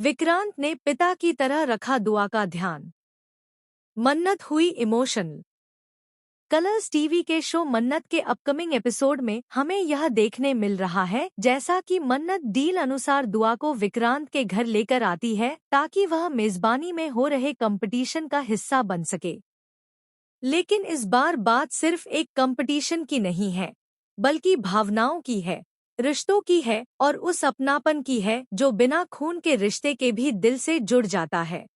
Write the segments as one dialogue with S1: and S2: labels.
S1: विक्रांत ने पिता की तरह रखा दुआ का ध्यान। मन्नत हुई इमोशनल। कलर्स टीवी के शो मन्नत के अपकमिंग एपिसोड में हमें यह देखने मिल रहा है जैसा कि मन्नत डील अनुसार दुआ को विक्रांत के घर लेकर आती है ताकि वह मेजबानी में हो रहे कंपटीशन का हिस्सा बन सके। लेकिन इस बार बात सिर्फ एक कंपटीशन की नहीं है, बल्कि भावनाओं की है, रिश्तों की है और उस अपनापन की है जो बिना खून के रिश्ते के भी दिल से जुड़ जाता है।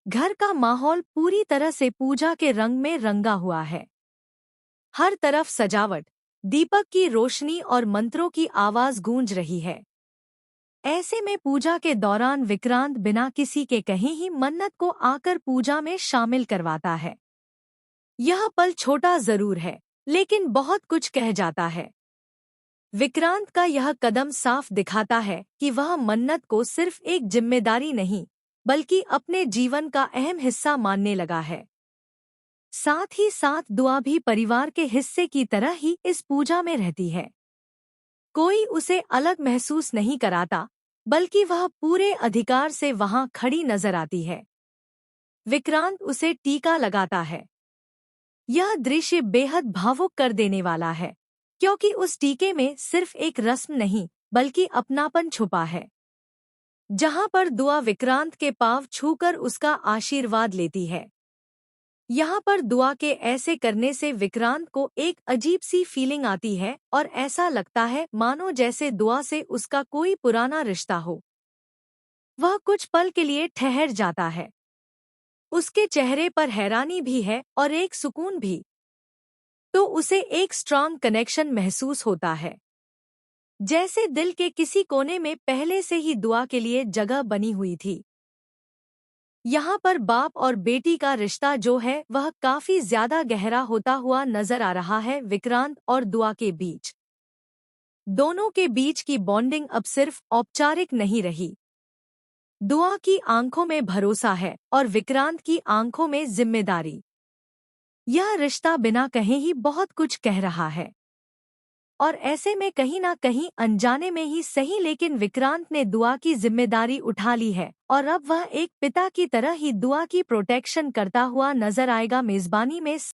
S1: घर का माहौल पूरी तरह से पूजा के रंग में रंगा हुआ है। हर तरफ सजावट, दीपक की रोशनी और मंत्रों की आवाज गूंज रही है। ऐसे में पूजा के दौरान विक्रांत बिना किसी के कहे ही मन्नत को आकर पूजा में शामिल करवाता है। यह पल छोटा जरूर है, लेकिन बहुत कुछ कह जाता है। विक्रांत का यह कदम साफ दिखाता है कि वह मन्नत को सिर्फ एक जिम्मेदारी नहीं, बल्कि अपने जीवन का अहम हिस्सा मानने लगा है। साथ ही साथ दुआ भी परिवार के हिस्से की तरह ही इस पूजा में रहती है। कोई उसे अलग महसूस नहीं कराता, बल्कि वह पूरे अधिकार से वहां खड़ी नजर आती है। विक्रांत उसे टीका लगाता है। यह दृश्य बेहद भावुक कर देने वाला है, क्योंकि उस टीके में सिर्फ एक रस्म नहीं, बल्कि अपनापन छुपा है। जहां पर दुआ विक्रांत के पांव छूकर उसका आशीर्वाद लेती है। यहाँ पर दुआ के ऐसे करने से विक्रांत को एक अजीब सी फीलिंग आती है और ऐसा लगता है मानो जैसे दुआ से उसका कोई पुराना रिश्ता हो। वह कुछ पल के लिए ठहर जाता है। उसके चेहरे पर हैरानी भी है और एक सुकून भी। तो उसे एक स्ट्रांग कनेक्शन महसूस होता है, जैसे दिल के किसी कोने में पहले से ही दुआ के लिए जगह बनी हुई थी। यहाँ पर बाप और बेटी का रिश्ता जो है वह काफी ज्यादा गहरा होता हुआ नजर आ रहा है विक्रांत और दुआ के बीच। दोनों के बीच की बॉन्डिंग अब सिर्फ औपचारिक नहीं रही। दुआ की आंखों में भरोसा है और विक्रांत की आंखों में जिम्मेदारी। यह रिश्ता बिना कहे ही बहुत कुछ कह रहा है। और ऐसे में कहीं ना कहीं अनजाने में ही सही, लेकिन विक्रांत ने दुआ की जिम्मेदारी उठा ली है और अब वह एक पिता की तरह ही दुआ की प्रोटेक्शन करता हुआ नजर आएगा मेजबानी में।